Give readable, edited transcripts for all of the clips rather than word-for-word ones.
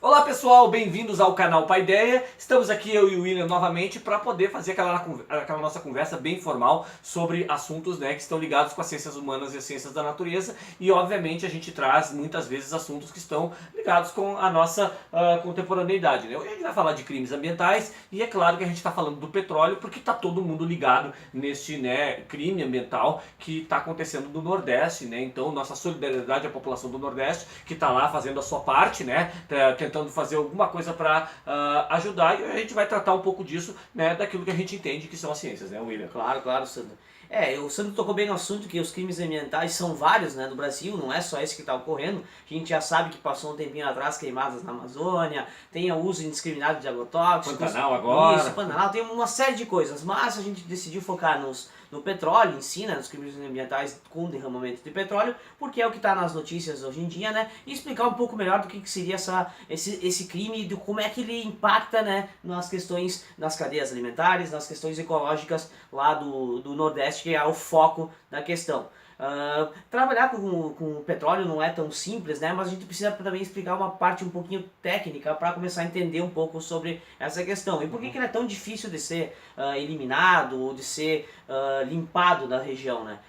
Olá pessoal, bem-vindos ao canal Paideia. Estamos aqui eu e o William novamente para poder fazer aquela nossa conversa bem formal sobre assuntos, né, que estão ligados com as ciências humanas e as ciências da natureza, e obviamente a gente traz muitas vezes assuntos que estão ligados com a nossa contemporaneidade, né? Hoje a gente vai falar de crimes ambientais e é claro que a gente está falando do petróleo porque está todo mundo ligado neste, né, crime ambiental que está acontecendo no Nordeste, né? Então nossa solidariedade à população do Nordeste que está lá fazendo a sua parte, né, tentando fazer alguma coisa para ajudar, e a gente vai tratar um pouco disso, né, daquilo que a gente entende que são as ciências, né, William? Claro, Sandro. O Sandro tocou bem no assunto que os crimes ambientais são vários, né, no Brasil, não é só esse que está ocorrendo. A gente já sabe que passou um tempinho atrás queimadas na Amazônia, tem o uso indiscriminado de agrotóxicos. Pantanal agora. Isso, Pantanal, tem uma série de coisas, mas a gente decidiu focar no petróleo em si, né, nos crimes ambientais com derramamento de petróleo, porque é o que está nas notícias hoje em dia, né, e explicar um pouco melhor do que seria esse crime e de como é que ele impacta, né, nas questões das cadeias alimentares, nas questões ecológicas lá do Nordeste, que é o foco da questão. Trabalhar com o petróleo não é tão simples, né? Mas a gente precisa também explicar uma parte um pouquinho técnica para começar a entender um pouco sobre essa questão. E por que ele é tão difícil de ser eliminado ou de ser limpado da região, né?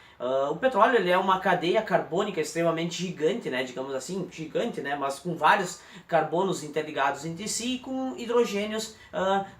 O petróleo ele é uma cadeia carbônica extremamente gigante, né, digamos assim, gigante, né, mas com vários carbonos interligados entre si e com hidrogênios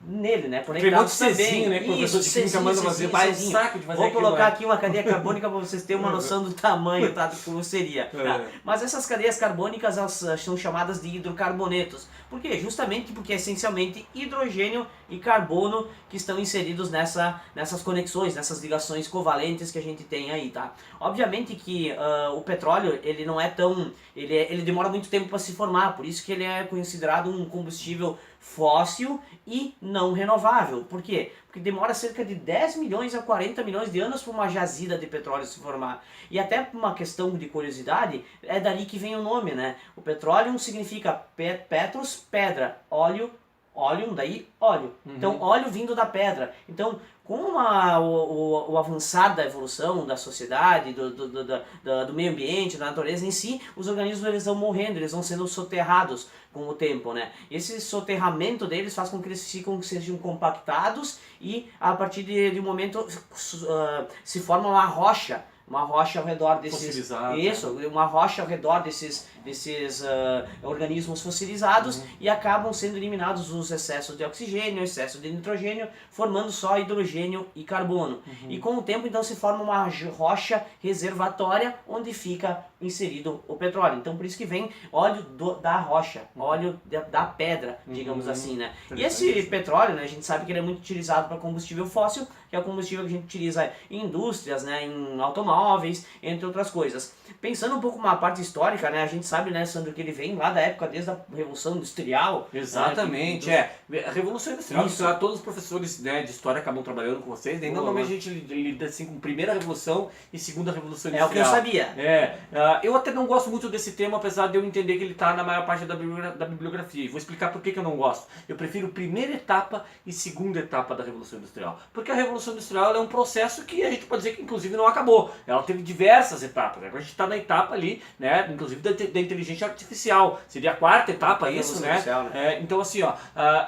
nele, né, conectados também. Né, professor de química manda fazer, um saco de fazer. Vou colocar aqui uma cadeia carbônica para vocês terem uma noção do tamanho, tá, do como seria. Tá? Mas essas cadeias carbônicas elas são chamadas de hidrocarbonetos. Por quê? Justamente porque é essencialmente hidrogênio e carbono que estão inseridos nessas conexões, nessas ligações covalentes que a gente tem aí, tá? Obviamente que o petróleo, ele não é tão... Ele demora muito tempo para se formar, por isso que ele é considerado um combustível fóssil e não renovável. Por quê? Porque demora cerca de 10 milhões a 40 milhões de anos para uma jazida de petróleo se formar. E até por uma questão de curiosidade, é dali que vem o nome, né? O petróleo significa petros, pedra, óleo, óleum, daí óleo. Então, óleo vindo da pedra. Então, com o avançar da evolução da sociedade, do meio ambiente, da natureza em si, os organismos eles vão morrendo, eles vão sendo soterrados com o tempo, né? Esse soterramento deles faz com que eles sejam compactados e a partir de um momento se forma uma rocha ao redor desses, uma rocha ao redor desses organismos fossilizados e acabam sendo eliminados os excessos de oxigênio, excesso de nitrogênio, formando só hidrogênio e carbono. E com o tempo então se forma uma rocha reservatória onde fica inserido o petróleo. Então por isso que vem óleo da rocha, óleo da pedra, digamos assim, né? E esse petróleo, né, a gente sabe que ele é muito utilizado para combustível fóssil, que é o combustível que a gente utiliza em indústrias, né, em automóveis, entre outras coisas. Pensando um pouco uma parte histórica, né, a gente sabe, né, Sandro, que ele vem lá da época desde a Revolução Industrial. Exatamente, a Revolução Industrial, todos os professores, né, de história acabam trabalhando com vocês, né? Normalmente a gente lida assim com primeira Revolução e segunda Revolução Industrial. É o que eu sabia. Eu até não gosto muito desse tema, apesar de eu entender que ele está na maior parte da bibliografia. E vou explicar por que eu não gosto. Eu prefiro primeira etapa e segunda etapa da Revolução Industrial. Porque a Revolução Industrial é um processo que a gente pode dizer que inclusive não acabou. Ela teve diversas etapas. Agora a gente está na etapa ali, né, inclusive da inteligência artificial. Seria a quarta etapa isso, né? Então assim,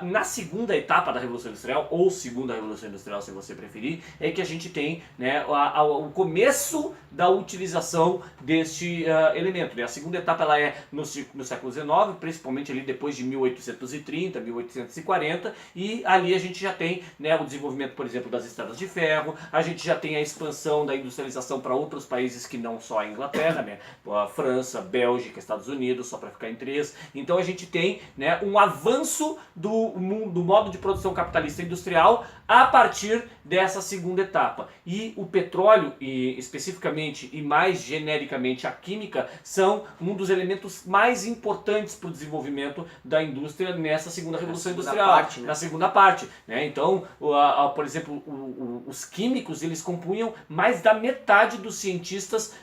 na segunda etapa da Revolução Industrial, ou segunda Revolução Industrial se você preferir, é que a gente tem, né, o começo da utilização deste elemento, né? A segunda etapa ela é no século XIX, principalmente ali depois de 1830, 1840, e ali a gente já tem, né, o desenvolvimento, por exemplo, das estradas de ferro, a gente já tem a expansão da industrialização para outros países que não só a Inglaterra, né? A França, Bélgica, Estados Unidos, só para ficar em três. Então a gente tem, né, um avanço do modo de produção capitalista industrial a partir dessa segunda etapa. E o petróleo, e especificamente e mais genericamente a química, são um dos elementos mais importantes para o desenvolvimento da indústria nessa segunda Revolução Industrial, na segunda parte, né? Então, por exemplo, os químicos eles compunham mais da metade dos cientistas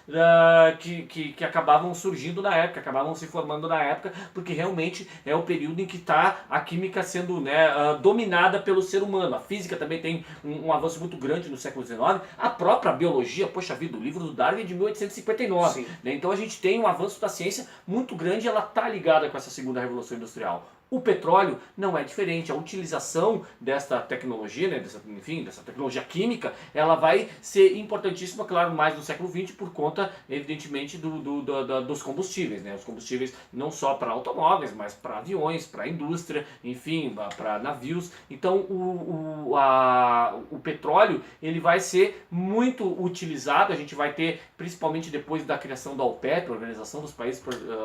que acabavam surgindo na época que acabavam se formando na época, porque realmente é o período em que está a química sendo, né, dominada pelo ser humano. A física também tem um avanço muito grande no século XIX, a própria biologia, poxa vida, o livro do Darwin é de 1859, né? Então a gente tem um avanço da ciência muito grande, ela está ligada com essa segunda revolução industrial. O petróleo não é diferente, a utilização desta tecnologia, né, dessa tecnologia química, ela vai ser importantíssima, claro, mais no século XX por conta, evidentemente, dos combustíveis, né, os combustíveis não só para automóveis, mas para aviões, para indústria, enfim, para navios. Então o petróleo ele vai ser muito utilizado, a gente vai ter, principalmente depois da criação da OPEP, a Organização dos Países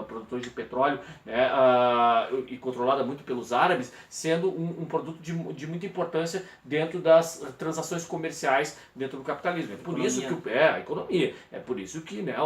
Produtores de Petróleo, né, e controlada muito pelos árabes, sendo um produto de muita importância dentro das transações comerciais dentro do capitalismo. É por isso que a economia. É por isso que, né,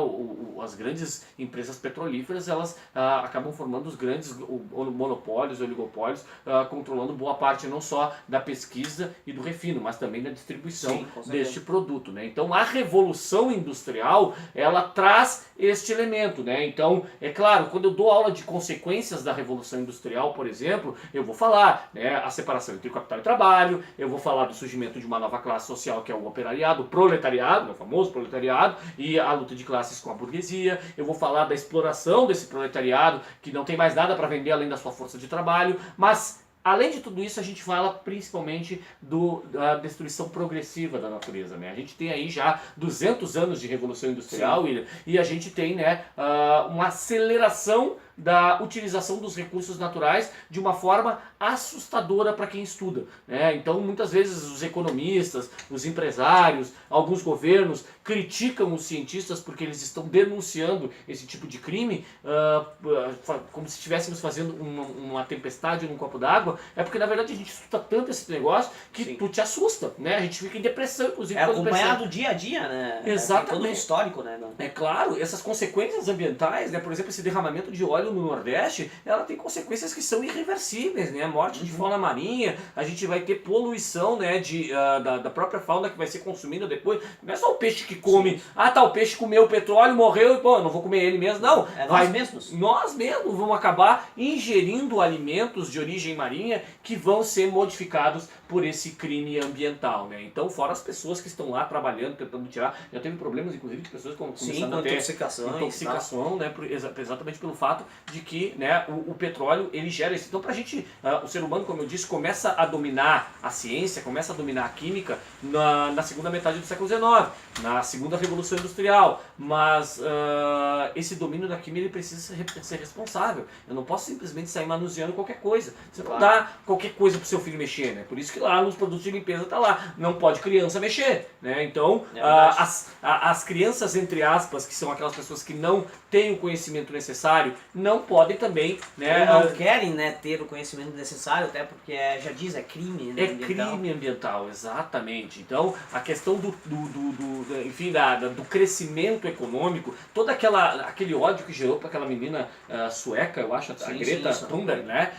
as grandes empresas petrolíferas elas acabam formando os grandes monopólios, oligopólios, controlando boa parte não só da pesquisa e do refino, mas também da distribuição deste produto, né? Então a revolução industrial ela traz este elemento, né? Então é claro, quando eu dou aula de consequências da revolução industrial, por exemplo, eu vou falar, né, a separação entre o capital e o trabalho, eu vou falar do surgimento de uma nova classe social que é o operariado, o proletariado, o famoso proletariado, e a luta de classes com a burguesia, eu vou falar da exploração desse proletariado que não tem mais nada para vender além da sua força de trabalho, mas além de tudo isso, a gente fala principalmente da destruição progressiva da natureza, né? A gente tem aí já 200 anos de revolução industrial e a gente tem, né, uma aceleração da utilização dos recursos naturais de uma forma assustadora para quem estuda, né? Então muitas vezes os economistas, os empresários, alguns governos criticam os cientistas porque eles estão denunciando esse tipo de crime, como se estivéssemos fazendo uma tempestade num copo d'água. É porque na verdade a gente estuda tanto esse negócio que tu te assusta, né? A gente fica em depressão, inclusive. É acompanhado do dia a dia, né? Exatamente. Tem todo um histórico, né? É claro, essas consequências ambientais, né? Por exemplo, esse derramamento de óleo no Nordeste, ela tem consequências que são irreversíveis, né? Morte de fauna marinha, a gente vai ter poluição, né, da própria fauna que vai ser consumida depois. Não é só o peixe que come, o peixe comeu o petróleo, morreu e pô, não vou comer ele mesmo, não. Nós mesmos. Nós mesmos vamos acabar ingerindo alimentos de origem marinha que vão ser modificados por esse crime ambiental, né? Então, fora as pessoas que estão lá trabalhando, tentando tirar, já teve problemas, inclusive, de pessoas começando a ter intoxicação, né? Exatamente pelo fato de que, né, o petróleo, ele gera isso. Então, pra gente, o ser humano, como eu disse, começa a dominar a ciência, começa a dominar a química na segunda metade do século XIX, na segunda revolução industrial, mas esse domínio da química, ele precisa ser responsável. Eu não posso simplesmente sair manuseando qualquer coisa. Você não dá qualquer coisa pro seu filho mexer, né? Por isso que lá nos produtos de limpeza tá lá, não pode criança mexer, né? Então, as crianças, entre aspas, que são aquelas pessoas que não têm o conhecimento necessário, não podem também, né? Não querem, né, ter o conhecimento necessário, até porque já diz, é crime, né, ambiental. Crime ambiental, exatamente. Então, a questão do crescimento econômico, todo aquele ódio que gerou para aquela menina sueca, eu acho, a Greta Thunberg, né?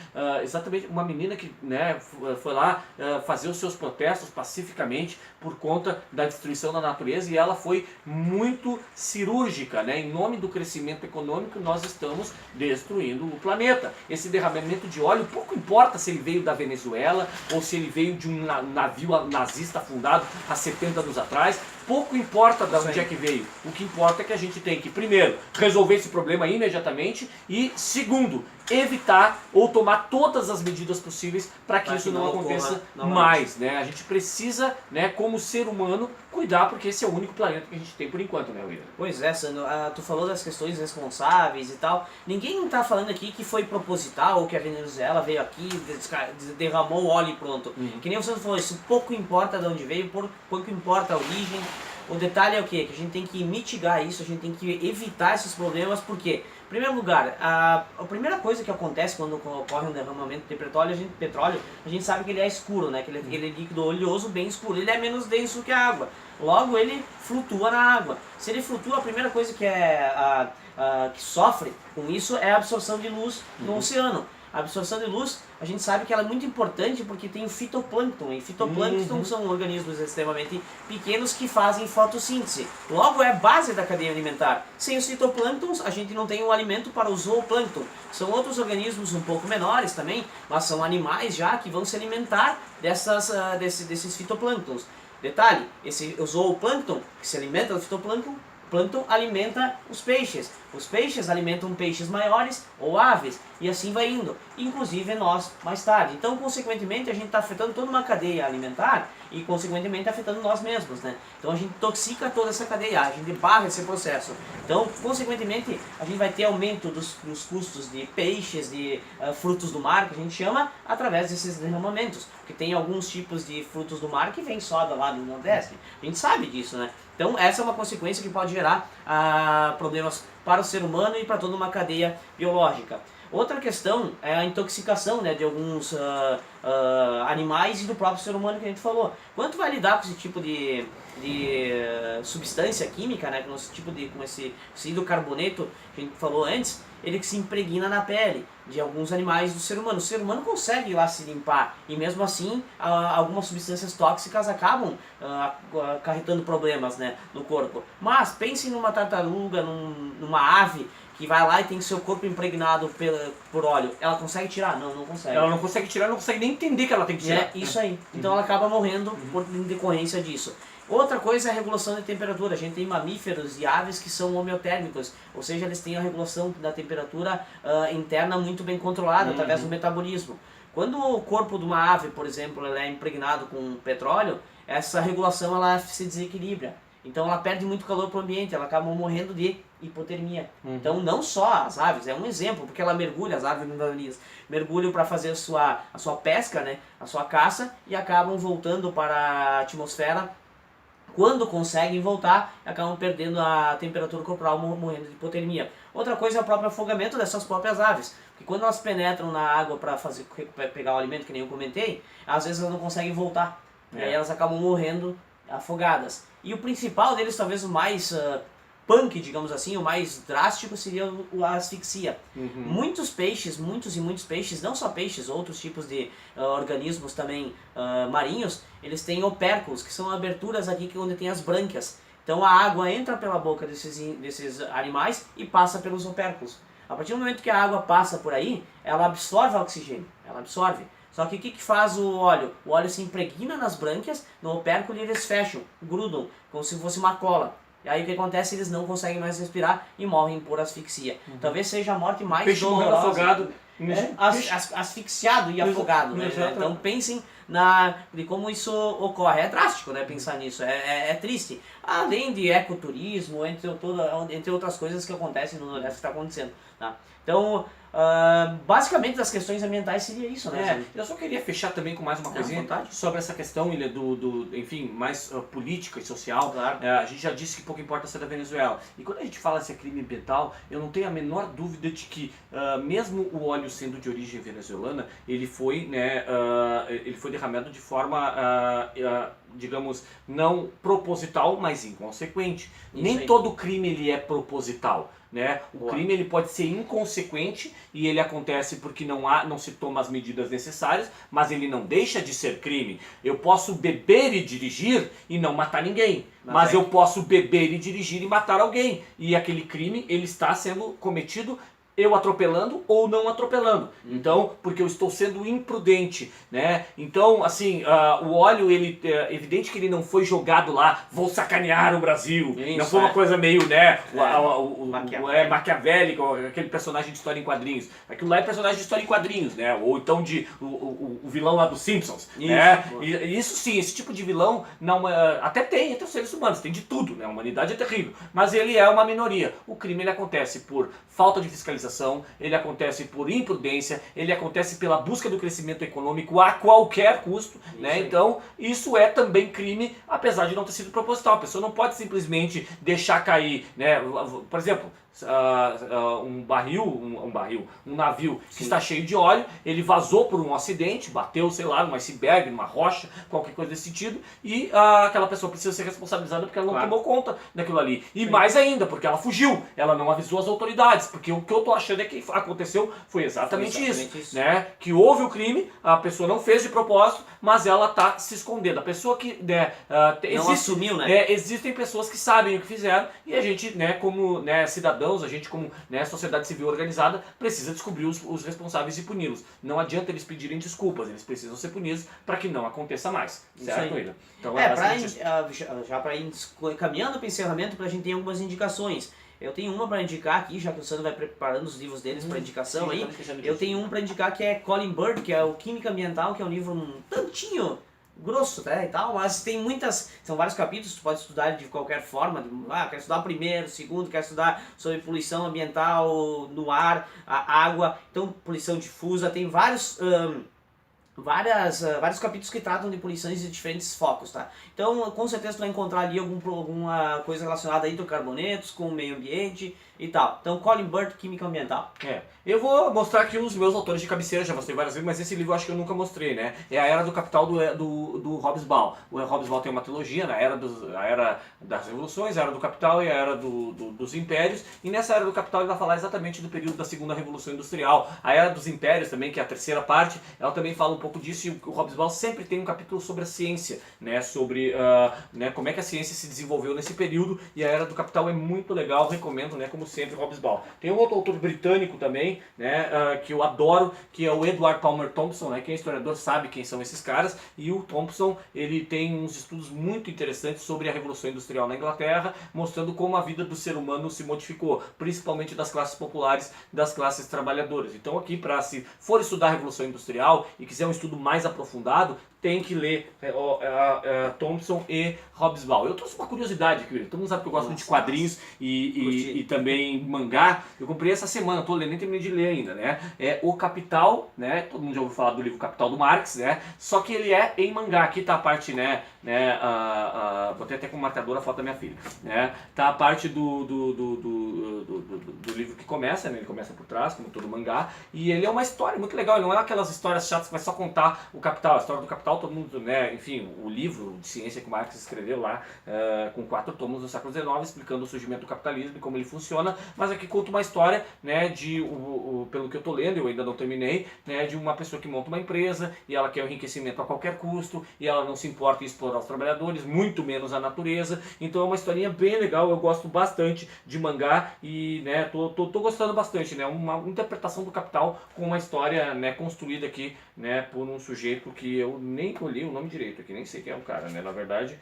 Exatamente, uma menina que, né, foi lá fazer os seus protestos pacificamente por conta da destruição da natureza, e ela foi muito cirúrgica, né? Em nome do crescimento econômico, nós estamos destruindo o planeta. Esse derramamento de óleo, pouco importa se ele veio da Venezuela ou se ele veio de um navio nazista fundado há 70 anos atrás, pouco importa de onde é que veio. O que importa é que a gente tem que, primeiro, resolver esse problema imediatamente e, segundo, evitar ou tomar todas as medidas possíveis para que isso não aconteça mais, né? A gente precisa, né, como ser humano, cuidar, porque esse é o único planeta que a gente tem por enquanto, né, William? Pois é, Sandro, tu falou das questões responsáveis e tal. Ninguém está falando aqui que foi proposital ou que a Venezuela veio aqui, derramou o óleo e pronto. Que nem o Sandro falou, isso pouco importa de onde veio, pouco importa a origem. O detalhe é o quê? Que a gente tem que mitigar isso, a gente tem que evitar esses problemas, porque, em primeiro lugar, a primeira coisa que acontece quando ocorre um derramamento de petróleo, a gente sabe que ele é escuro, né? Que ele é líquido oleoso, bem escuro, ele é menos denso que a água, logo ele flutua na água. Se ele flutua, a primeira coisa que sofre com isso é a absorção de luz no oceano. A absorção de luz, a gente sabe que ela é muito importante porque tem o fitoplâncton, e fitoplâncton são organismos extremamente pequenos que fazem fotossíntese. Logo, é a base da cadeia alimentar. Sem os fitoplânctons, a gente não tem um alimento para o zooplâncton. São outros organismos um pouco menores também, mas são animais já que vão se alimentar desses fitoplânctons. Detalhe, o zooplâncton, que se alimenta do fitoplâncton, alimenta os peixes. Os peixes alimentam peixes maiores ou aves, e assim vai indo, inclusive nós mais tarde. Então, consequentemente, a gente está afetando toda uma cadeia alimentar e, consequentemente, afetando nós mesmos, né? Então, a gente toxica toda essa cadeia, a gente barra esse processo. Então, consequentemente, a gente vai ter aumento dos custos de peixes, de frutos do mar, que a gente chama, através desses derramamentos. Porque tem alguns tipos de frutos do mar que vêm só lá do Nordeste. A gente sabe disso, né? Então, essa é uma consequência que pode gerar problemas para o ser humano e para toda uma cadeia biológica. Outra questão é a intoxicação, né, de alguns animais e do próprio ser humano que a gente falou. Quanto vai lidar com esse tipo de substância química, né, com esse hidrocarboneto que a gente falou antes, ele que se impregna na pele de alguns animais do ser humano. O ser humano consegue ir lá se limpar e mesmo assim algumas substâncias tóxicas acabam acarretando problemas, né, no corpo. Mas pensem numa tartaruga, numa ave que vai lá e tem seu corpo impregnado por óleo. Ela consegue tirar? Não, não consegue. Ela não consegue tirar, não consegue nem entender que ela tem que tirar. É isso aí. Então ela acaba morrendo por decorrência disso. Outra coisa é a regulação de temperatura. A gente tem mamíferos e aves que são homeotérmicos, ou seja, eles têm a regulação da temperatura interna muito bem controlada através do metabolismo. Quando o corpo de uma ave, por exemplo, ela é impregnado com petróleo, essa regulação ela se desequilibra. Então ela perde muito calor para o ambiente, ela acaba morrendo de hipotermia. Então não só as aves, é um exemplo, porque ela mergulha, as aves marinhas mergulham para fazer a sua pesca, né, a sua caça, e acabam voltando para a atmosfera. Quando conseguem voltar, acabam perdendo a temperatura corporal, morrendo de hipotermia. Outra coisa é o próprio afogamento dessas próprias aves. Porque quando elas penetram na água para pegar o alimento, que nem eu comentei, às vezes elas não conseguem voltar. E aí elas acabam morrendo afogadas. E o principal deles, talvez o mais punk, digamos assim, o mais drástico, seria a asfixia. Muitos peixes, muitos peixes, não só peixes, outros tipos de organismos também marinhos, eles têm opérculos, que são aberturas aqui onde tem as brânquias. Então a água entra pela boca desses animais e passa pelos opérculos. A partir do momento que a água passa por aí, ela absorve o oxigênio, ela absorve. Só que o que faz o óleo? O óleo se impregna nas brânquias, no opérculo, e eles fecham, grudam, como se fosse uma cola. E aí o que acontece? Eles não conseguem mais respirar e morrem por asfixia. Talvez seja a morte mais Peixe morrendo afogado. Asfixiado e afogado, né? Então pensem de como isso ocorre. É drástico, né, pensar nisso, é triste. Além de ecoturismo, entre outras coisas que acontecem no Nordeste, que está acontecendo. Tá? Então, basicamente das questões ambientais seria isso, né? Eu só queria fechar também com mais uma coisinha sobre essa questão, Ilha, enfim, mais política e social. Claro. A gente já disse que pouco importa ser da Venezuela. E quando a gente fala se é crime ambiental, eu não tenho a menor dúvida de que, mesmo o óleo sendo de origem venezuelana, ele foi derramado de forma, digamos, não proposital, mas inconsequente. Nem todo crime ele é proposital. Né? O crime ele pode ser inconsequente e ele acontece porque não se toma as medidas necessárias, mas ele não deixa de ser crime. Eu posso beber e dirigir e não matar ninguém, mas eu posso beber e dirigir e matar alguém. E aquele crime ele está sendo cometido eu atropelando ou não atropelando. Então, porque eu estou sendo imprudente, né? Então, assim, o óleo, ele é evidente que ele não foi jogado lá, vou sacanear o Brasil. Isso, não foi uma coisa meio, né, maquiavélica, aquele personagem de história em quadrinhos. Aquilo lá é personagem de história em quadrinhos, né? Ou então o vilão lá dos Simpsons, isso, né? Isso sim, esse tipo de vilão, até tem entre os seres humanos, tem de tudo, né? A humanidade é terrível, mas ele é uma minoria. O crime, ele acontece por falta de fiscalização, ele acontece por imprudência, ele acontece pela busca do crescimento econômico a qualquer custo, né? Então, isso é também crime, apesar de não ter sido proposital. A pessoa não pode simplesmente deixar cair, né? Por exemplo, um navio que está cheio de óleo, ele vazou por um acidente, bateu, sei lá, num iceberg, numa rocha, qualquer coisa desse sentido, e aquela pessoa precisa ser responsabilizada porque ela não tomou conta daquilo ali. E mais ainda, porque ela fugiu, ela não avisou as autoridades, porque o que eu tô achando é que aconteceu foi exatamente isso, né? Que houve o crime, a pessoa não fez de propósito, mas ela tá se escondendo. A pessoa que não assumiu, né? Existem pessoas que sabem o que fizeram e a gente, né, como cidadãos, a gente como sociedade civil organizada, precisa descobrir os responsáveis e puni-los. Não adianta eles pedirem desculpas, eles precisam ser punidos para que não aconteça mais. Certo, William? Então, já para ir caminhando para o encerramento, para a gente ter algumas indicações. Eu tenho uma para indicar aqui, já que o Sandro vai preparando os livros deles para indicação aí. Eu tenho um para indicar que é Colin Bird, que é o Química Ambiental, que é um livro um tantinho grosso, né, e tal, mas tem são vários capítulos, tu pode estudar de qualquer forma, quer estudar o primeiro, o segundo, quer estudar sobre poluição ambiental no ar, a água, então poluição difusa, tem vários capítulos que tratam de poluições de diferentes focos, tá? Então, com certeza tu vai encontrar ali alguma coisa relacionada a hidrocarbonetos, com o meio ambiente e tal. Então, Colin Bird, Química Ambiental. Eu vou mostrar aqui os meus autores de cabeceira, já mostrei várias vezes, mas esse livro eu acho que eu nunca mostrei, né? É A Era do Capital do Hobsbawm. O Hobsbawm tem uma trilogia, né? A Era das Revoluções, a Era do Capital e a Era dos Impérios. E nessa Era do Capital ele vai falar exatamente do período da Segunda Revolução Industrial. A Era dos Impérios também, que é a terceira parte, ela também fala um pouco disso, e o Hobsbawm sempre tem um capítulo sobre a ciência, né? Sobre como é que a ciência se desenvolveu nesse período, e a Era do Capital é muito legal, recomendo, né? Como sempre, Hobsbawm. Tem um outro autor britânico também, né? Que eu adoro, que é o Edward Palmer Thompson, né? Quem é historiador sabe quem são esses caras, e o Thompson, ele tem uns estudos muito interessantes sobre a Revolução Industrial na Inglaterra, mostrando como a vida do ser humano se modificou, principalmente das classes populares, das classes trabalhadoras. Então aqui, para se for estudar a Revolução Industrial e quiser um estudo mais aprofundado, tem que ler Thompson e Hobsbawm. Eu trouxe uma curiosidade aqui, todo mundo sabe que eu gosto de quadrinhos e também mangá. Eu comprei essa semana, tô lendo, nem terminei de ler ainda, né? É O Capital, né? Todo mundo já ouviu falar do livro Capital do Marx, né? Só que ele é em mangá. Aqui tá a parte, botei até com marcador a foto da minha filha, né? Tá a parte do livro que começa, né? Ele começa por trás, como todo mangá, e ele é uma história muito legal. Ele não é aquelas histórias chatas que vai só contar o capital, a história do capital. Todo mundo, né, enfim, o livro de ciência que o Marx escreveu lá, com 4 tomos no século XIX, explicando o surgimento do capitalismo e como ele funciona, mas aqui conta uma história, né, pelo que eu tô lendo, eu ainda não terminei, né, de uma pessoa que monta uma empresa e ela quer o enriquecimento a qualquer custo e ela não se importa em explorar os trabalhadores, muito menos a natureza. Então é uma historinha bem legal, eu gosto bastante de mangá e, né, tô gostando bastante, né, uma interpretação do capital com uma história, né, construída aqui, né, por um sujeito que eu nem li o nome direito aqui, nem sei quem é o cara, né, na verdade,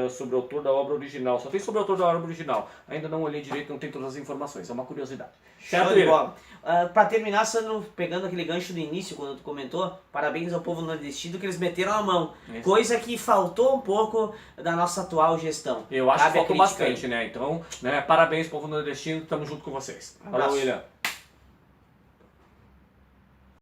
sobre o autor da obra original, só tem sobre o autor da obra original, ainda não olhei direito, não tem todas as informações, é uma curiosidade. Show de bola. Pra terminar, Sandro, pegando aquele gancho do início, quando tu comentou, parabéns ao povo nordestino que eles meteram a mão, coisa que faltou um pouco da nossa atual gestão. Eu acho que faltou bastante, né, então, né, parabéns povo nordestino, estamos junto com vocês. Falou, William.